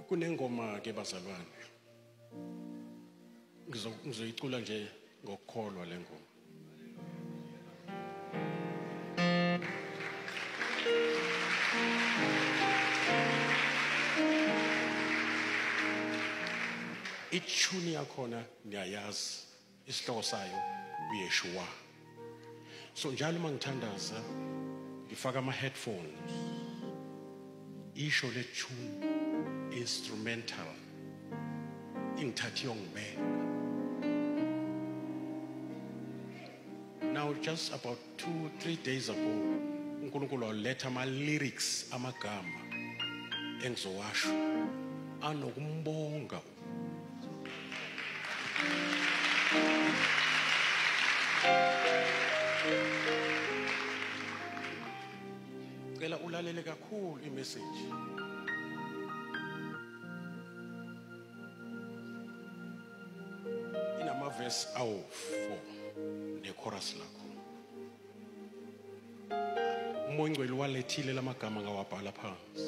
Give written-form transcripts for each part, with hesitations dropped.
Kunengoma ke bazalwane. Ngizoyicula nje ngokukholwa le ngoma. Ichuni yakhona niyayazi, isihloko sayo uYeshua. So njalo mangithandaza ngifaka ama headphones. Isho le tune instrumental ingithathi yongibeka. Now just about 2-3 days ago uNkulunkulu waletha ama lyrics amagama engizowasho anokumbonga. Cela ulalele kakhulu imessage. Inama verse awu-4 nechorus lakho. Umoya Ngcwele walethile lamagama ngawabhala phansi.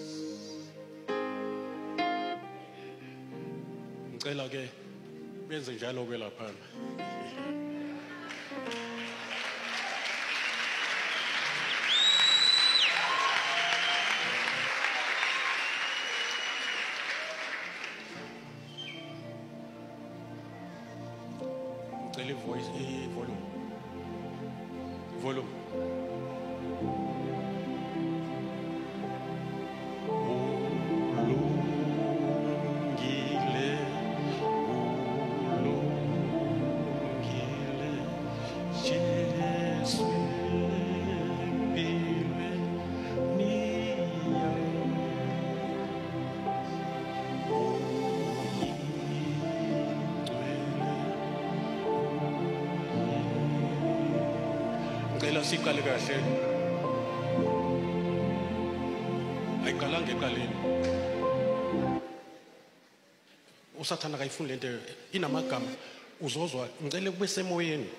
Ngicela ke benze njalo ke lapha. Ngicela voice volume. Ngicela siqale kahle. Ayiqalanga eqaleni. Usathana kayifundi lento inamagama uzozwa ngicela kube semoyeni.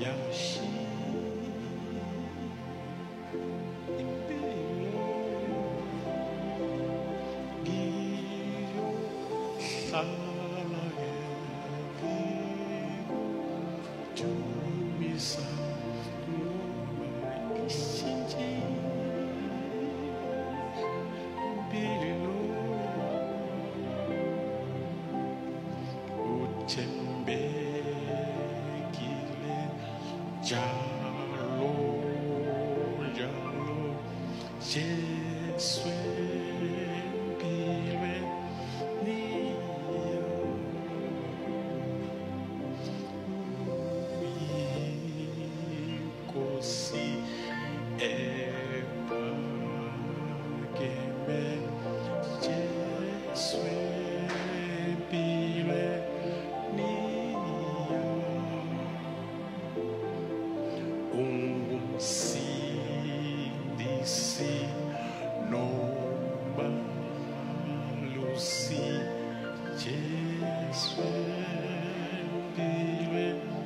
yashi impilo ngiyohlala ngikujumisa ngoba ishintshile impilo uthembekile njalo njalo Jesu empilweni uyinkosi ephakeme Jesu empilweni ungumsindisi nobalusi Jesu empilweni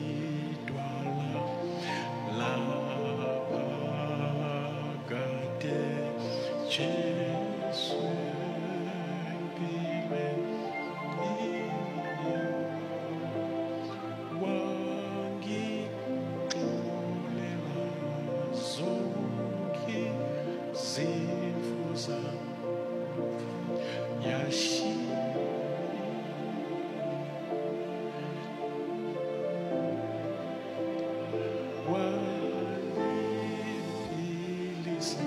uyidwala labakade Jesu yashi waniphilisa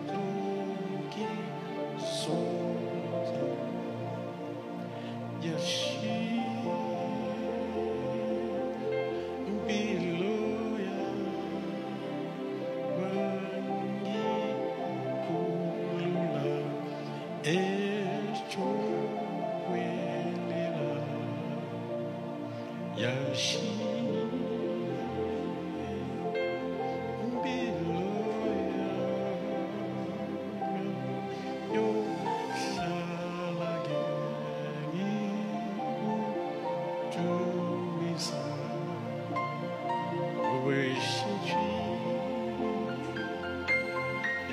zonke izono yashi impilo wangikhulula ejokwelela yashi impilo yohlala ngikujumisa weshintshile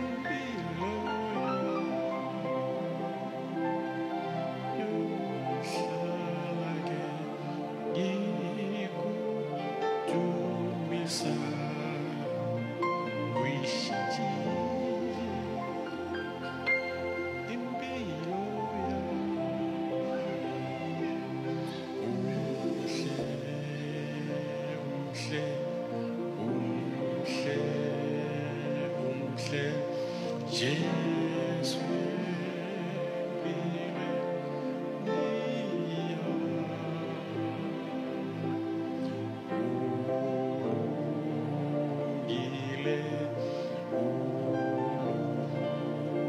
impilo yohlala ngikujumisa weshintshile impilo umhle Jesu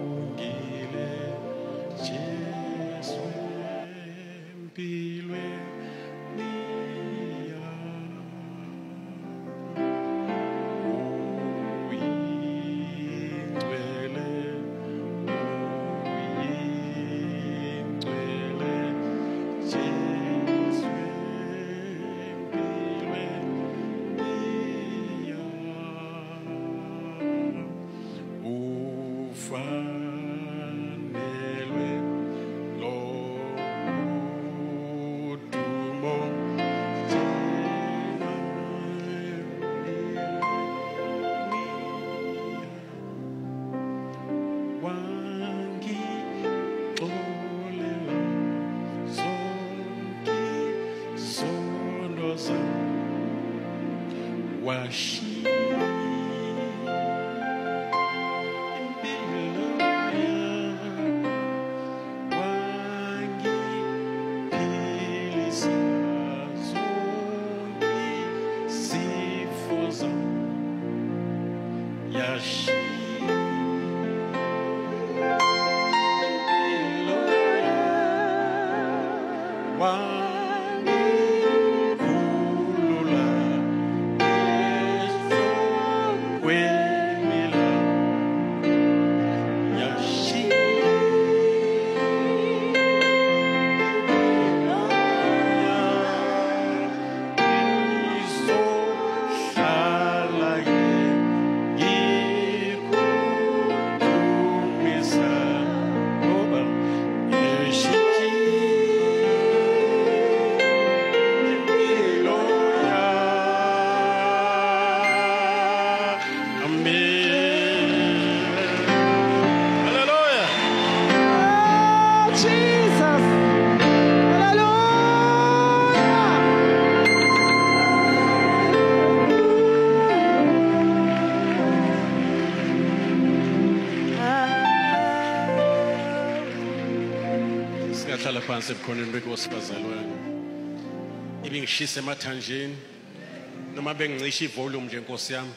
ungile Jesu empilweni uyingcwele Jesu empilweni ufanelwe lo dumo wangixolela zonke izono zami washiya impilo wangiphilisa zonke izifo zami yashi wangikhulula ejokweni yashi ngahlala phansi ebukhoneni benkosi bazalwane ibingishisa emathanjeni noma bengicisha ivolume nje Nkosi yami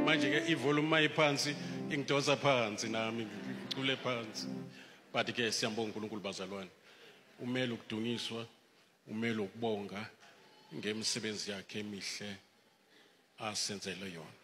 manje ke ivolume mayiphansi ingidosa phansi nami ngicule phansi but ke siyambonga uNkulunkulu bazalwane umele ukudunyiswa umele ukubonga ngemisebenzi yakhe emihle asenzele yona